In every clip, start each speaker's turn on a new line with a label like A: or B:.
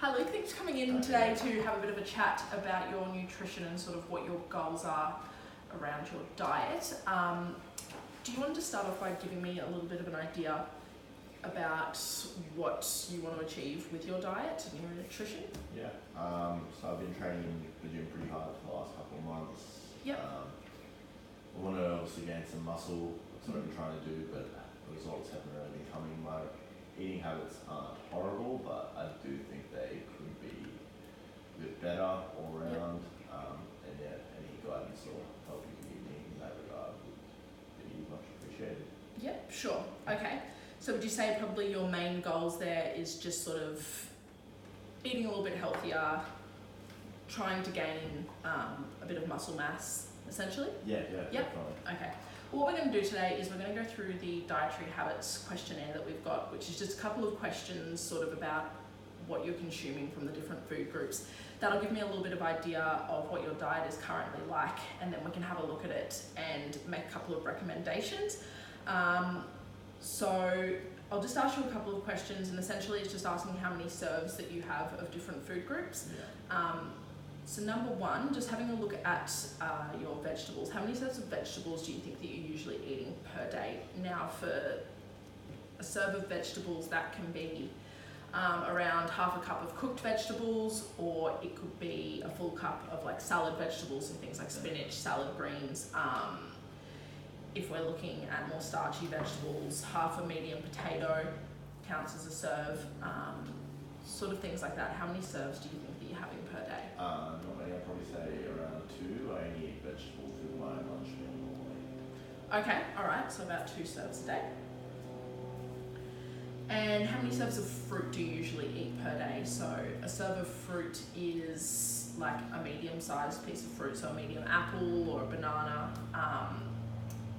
A: Hi Luke, thanks for coming in today to have a bit of a chat about your nutrition and sort of what your goals are around your diet. Do you want to start off by giving me a little bit of an idea about what you want to achieve with your diet and your nutrition?
B: Yeah, so I've been training the gym pretty hard for the last couple of months.
A: Yep.
B: I want to obviously gain some muscle, that's what I've been trying to do, but the results haven't really been coming. My eating habits aren't horrible, but I do think they could be a bit better all around. And yeah, any guidance or help you can give me in that regard would be much appreciated.
A: Yep, sure. Okay. So would you say probably your main goals there is just sort of eating a little bit healthier, trying to gain a bit of muscle mass, essentially?
B: Yeah,
A: Yep.
B: definitely.
A: Okay. Well, what we're going to do today is we're going to go through the dietary habits questionnaire that we've got, which is just a couple of questions sort of about what you're consuming from the different food groups. That'll give me a little bit of idea of what your diet is currently like, and then we can have a look at it and make a couple of recommendations. So I'll just ask you a couple of questions, and essentially it's just asking how many serves that you have of different food groups.
B: Yeah.
A: So number one, just having a look at your vegetables. How many serves of vegetables do you think that you're usually eating per day? Now for a serve of vegetables, that can be around half a cup of cooked vegetables, or it could be a full cup of like salad vegetables and things like spinach, salad greens. If we're looking at more starchy vegetables, half a medium potato counts as a serve, sort of things like that. How many serves do you think that you're having per day?
B: Not many, I'd probably say around 2. I only eat vegetables with my lunch meal normally.
A: Okay, alright, so about 2 serves a day. And how many serves of fruit do you usually eat per day? So a serve of fruit is like a medium-sized piece of fruit, so a medium apple or a banana.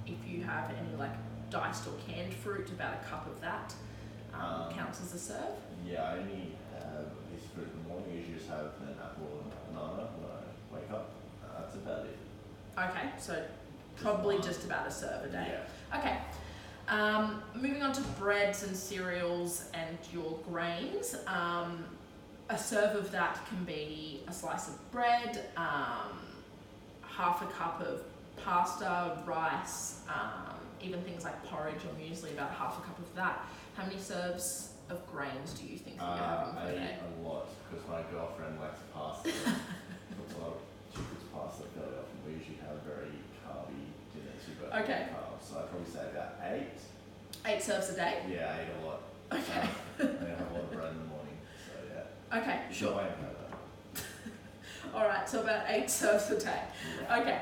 A: If you have any like diced or canned fruit, about a cup of that counts as a serve.
B: Yeah, I only have a piece of fruit in the morning. I usually just have an apple and a banana when I wake up. That's about it.
A: Okay, so probably just about a serve a day.
B: Yeah.
A: Okay. Moving on to breads and cereals and your grains. A serve of that can be a slice of bread, half a cup of pasta, rice, even things like porridge or muesli, about half a cup of that. How many serves of grains do you think that you're having per day?
B: I eat a lot because my girlfriend likes pasta. Cooks a lot of, she cooks pasta fairly often. We usually have very carby dinners. You've got carbs, so I'd probably say about 8.
A: 8 serves a day?
B: Yeah, I eat a lot.
A: Okay.
B: I have a lot of bread in the morning, so yeah.
A: Okay, sure.
B: No, I haven't had that.
A: Alright, so about 8 serves a day.
B: Yeah.
A: Okay.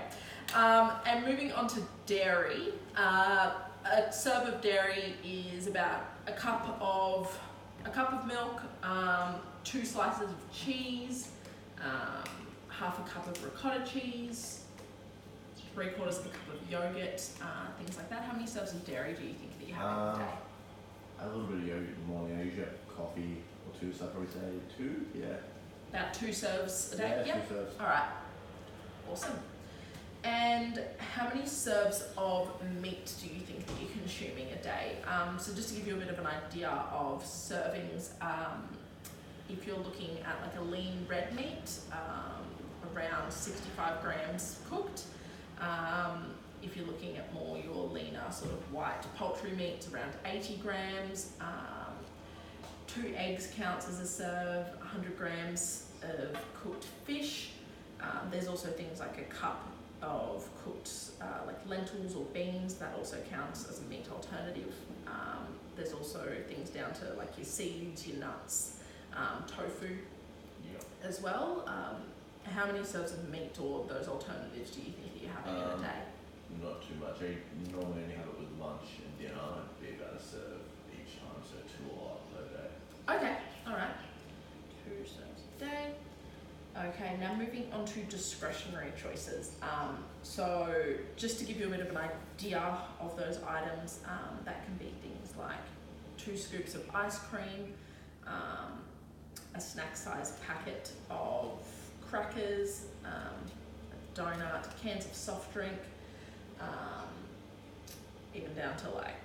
A: And moving on to dairy, a serve of dairy is about a cup of milk, 2 slices of cheese, half a cup of ricotta cheese, 3/4 of a cup of yogurt, things like that. How many serves of dairy do you think that you have in a day?
B: A little bit of yogurt in the morning. I usually have coffee or 2, so I'd probably say 2. Yeah.
A: About 2 serves a day?
B: Yeah,
A: Yep.
B: 2 serves.
A: Alright, awesome. And how many serves of meat do you think that you're consuming a day? So just to give you a bit of an idea of servings, if you're looking at like a lean red meat, around 65 grams cooked. If you're looking at more your leaner sort of white poultry meats, around 80 grams. 2 eggs counts as a serve, 100 grams of cooked fish. There's also things like a cup of cooked like lentils or beans, that also counts as a meat alternative. There's also things down to like your seeds, your nuts, tofu as well. How many serves of meat or those alternatives do you think that you're having in a day?
B: Not too much. I normally only have it with lunch and dinner. It'd be about a serve each time, so 2 a lot per day.
A: Okay, alright. 2 serves a day. Okay, now moving on to discretionary choices. So just to give you a bit of an idea of those items, that can be things like 2 scoops of ice cream, a snack size packet of crackers, a donut, cans of soft drink, even down to like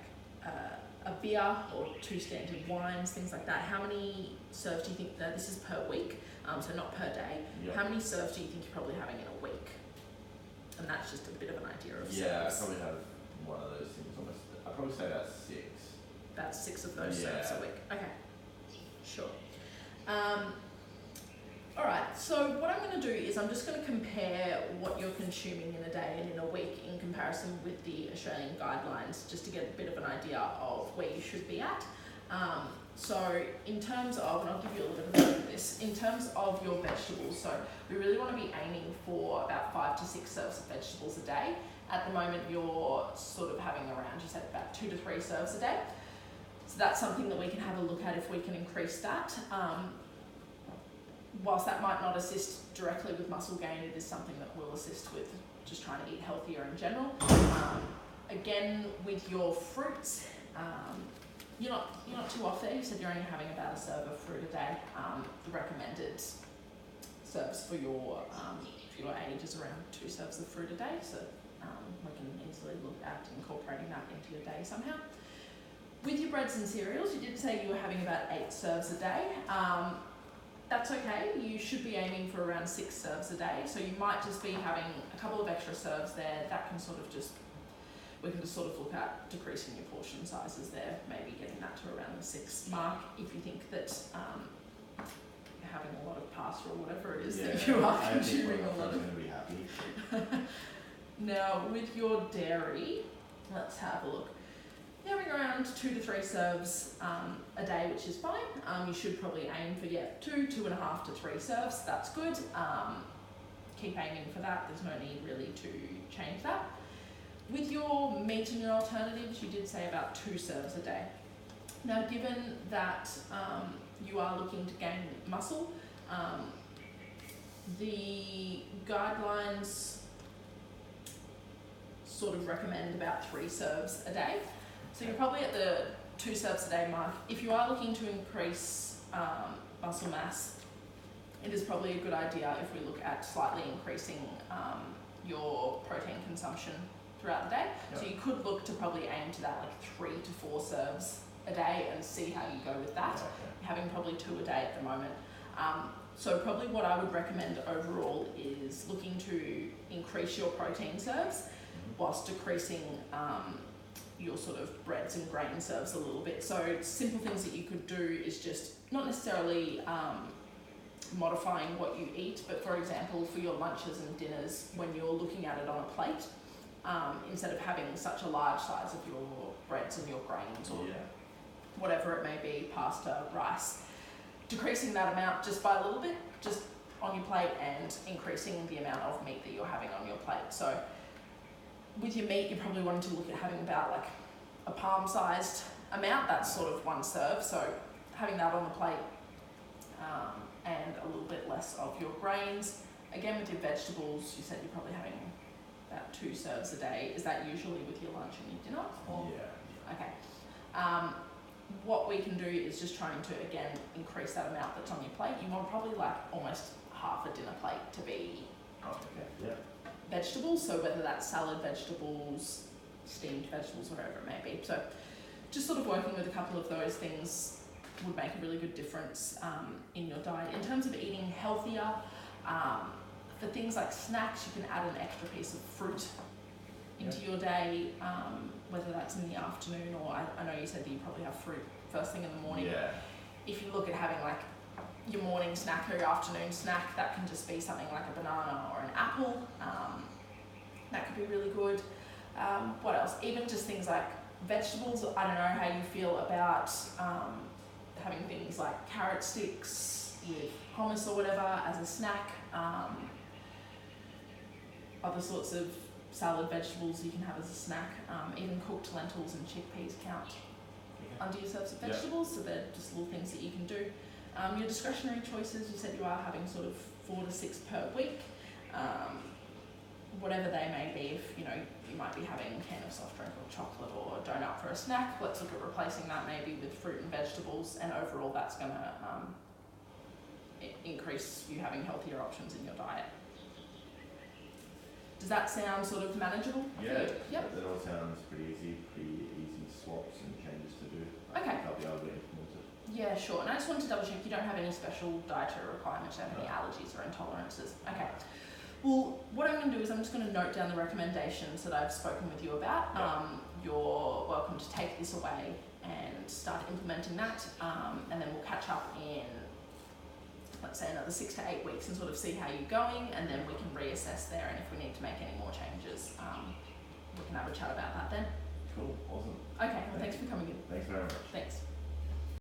A: a beer or 2 standard wines, things like that. How many serves do you think that this is per week? So not per day.
B: Yep.
A: How many serves do you think you're probably having in a week? And that's just a bit of an idea of
B: Yeah, I
A: serves.
B: probably have one of those things almost. I'd probably say that's 6.
A: About 6 of those serves a week. Okay, sure. All right, so what I'm going to do is I'm just going to compare what you're consuming in a day and in a week in comparison with the Australian guidelines, just to get a bit of an idea of where you should be at. So in terms of, and I'll give you a little bit of this, in terms of your vegetables, so we really want to be aiming for about 5 to 6 serves of vegetables a day. At the moment, you're sort of having around, you said, about 2 to 3 serves a day. So that's something that we can have a look at if we can increase that. Whilst that might not assist directly with muscle gain, it is something that will assist with just trying to eat healthier in general. Again, with your fruits, you're not too off there. You said you're only having about a serve of fruit a day. The recommended serves for your age is around 2 serves of fruit a day. So we can easily look at incorporating that into your day somehow. With your breads and cereals, you did say you were having about 8 serves a day. That's okay. You should be aiming for around 6 serves a day. So you might just be having a couple of extra serves there. That can sort of just, we can just sort of look at decreasing your portion sizes there, maybe getting that to around the 6 mark if you think that you're having a lot of pasta or whatever it is that you are consuming a lot of.
B: I'm going to be happy.
A: Now, with your dairy, let's have a look. You're having around 2 to 3 serves a day, which is fine. You should probably aim for 2.5 to 3 serves. That's good. Keep aiming for that. There's no need really to change that. With your meat and your alternatives, you did say about 2 serves a day. Now, given that you are looking to gain muscle, the guidelines sort of recommend about 3 serves a day. So you're probably at the 2 serves a day mark. If you are looking to increase muscle mass, it is probably a good idea if we look at slightly increasing your protein consumption throughout the day. Yep. So you could look to probably aim to that like 3 to 4 serves a day and see how you go with that. Okay. You're having probably 2 a day at the moment. So probably what I would recommend overall is looking to increase your protein serves whilst decreasing your sort of breads and grain serves a little bit. So simple things that you could do is just not necessarily modifying what you eat, but for example, for your lunches and dinners, when you're looking at it on a plate, instead of having such a large size of your breads and your grains or whatever it may be, pasta, rice, decreasing that amount just by a little bit, just on your plate, and increasing the amount of meat that you're having on your plate. So with your meat, you're probably wanting to look at having about like a palm-sized amount. That's sort of 1 serve. So having that on the plate, and a little bit less of your grains. Again, with your vegetables, you said you're probably having about 2 serves a day. Is that usually with your lunch and your dinner? Or?
B: Yeah.
A: Okay. What we can do is just trying to, again, increase that amount that's on your plate. You want probably like almost half a dinner plate to be vegetables. So whether that's salad vegetables, steamed vegetables, whatever it may be. So just sort of working with a couple of those things would make a really good difference in your diet. In terms of eating healthier, for things like snacks, you can add an extra piece of fruit into your day, whether that's in the afternoon or I know you said that you probably have fruit first thing in the morning.
B: Yeah.
A: If you look at having like your morning snack or your afternoon snack, that can just be something like a banana or an apple. That could be really good. What else? Even just things like vegetables. I don't know how you feel about having things like carrot sticks with hummus or whatever as a snack. Other sorts of salad vegetables you can have as a snack. Even cooked lentils and chickpeas count under your serves of vegetables, so they're just little things that you can do. Your discretionary choices, you said you are having sort of 4 to 6 per week. Whatever they may be, if you might be having a can of soft drink or chocolate or a donut for a snack, let's look at replacing that maybe with fruit and vegetables, and overall that's going to increase you having healthier options in your diet. Does that sound sort of manageable?
B: Yeah,
A: Yep.
B: that all sounds pretty easy swaps and changes to do. I
A: Okay.
B: think I'll be able to implement it.
A: Yeah, sure. And I just wanted to double check you don't have any special dietary requirements, you don't have any allergies or intolerances. Okay. Well, what I'm going to do is I'm just going to note down the recommendations that I've spoken with you about. You're welcome to take this away and start implementing that, and then we'll catch up in, let's say, another 6 to 8 weeks and sort of see how you're going, and then we can reassess there, and if we need to make any more changes, we can have a chat about that then.
B: Cool, awesome.
A: Okay, well, thanks for coming in.
B: Thanks very much.
A: Thanks.